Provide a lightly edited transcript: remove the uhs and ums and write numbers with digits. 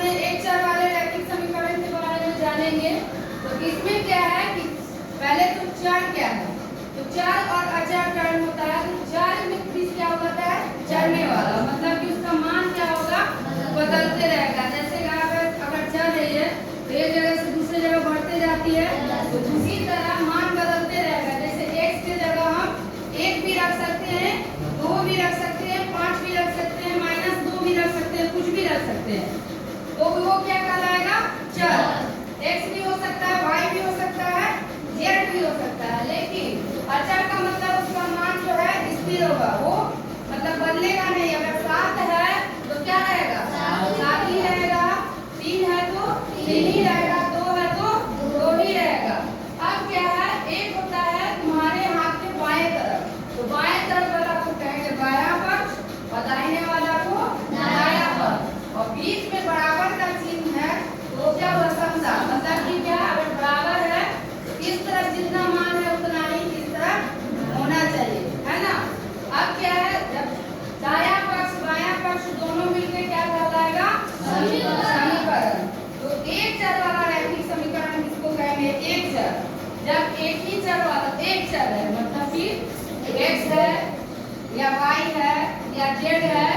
में एक चर वाले रैखिक समीकरण के बारे में जानेंगे। तो इसमें क्या है कि पहले तो चर क्या है, तो चर और अचर टर्म होता है। तो चर में किस क्या होता है, चरने वाला, मतलब कि उसका मान क्या होगा, बदलते रहेगा। जैसे अगर चर रही है तो एक जगह से दूसरी जगह बढ़ते जाती है, तो उसी तरह मान बदलते रहेगा। जैसे x के जगह हम 1 भी रख सकते हैं, 2 भी रख सकते हैं, 5 भी रख सकते हैं, -2 भी रख सकते हैं, कुछ भी रख सकते हैं। तो वो क्या कहलाएगा, चर। x भी हो सकता है, y भी हो सकता है, z भी हो सकता है। लेकिन अचर का मतलब उसका मान जो है स्थिर होगा, वो मतलब बदलेगा नहीं। अगर 7 है तो क्या रहेगा, 7 ही रहेगा। 3 है तो 3 ही रहेगा। 2 है तो 2 ही रहेगा। अब क्या है, एक होता है तुम्हारे हाथ के बाएं तरफ, तो बाएं तरफ वाला को कहेंगे बायां पक्ष और दाहिने वाला को दायां पक्ष, और बीच में बराबर का चिन्ह है तो क्या हुआ, समता। मतलब कि क्या, अगर बराबर है तो इस तरफ जितना मान है उतना ही इस तरफ होना चाहिए, है ना। अब क्या है, जब दायां पक्ष बायां पक्ष दोनों मिलकर क्या कहलाएगा, समीकरण। तो एक चर वाला रैखिक समीकरण किसको कहेंगे, एक चर। जब एक ही चर वाला एक चर है, मतलब कि x है या y है या z है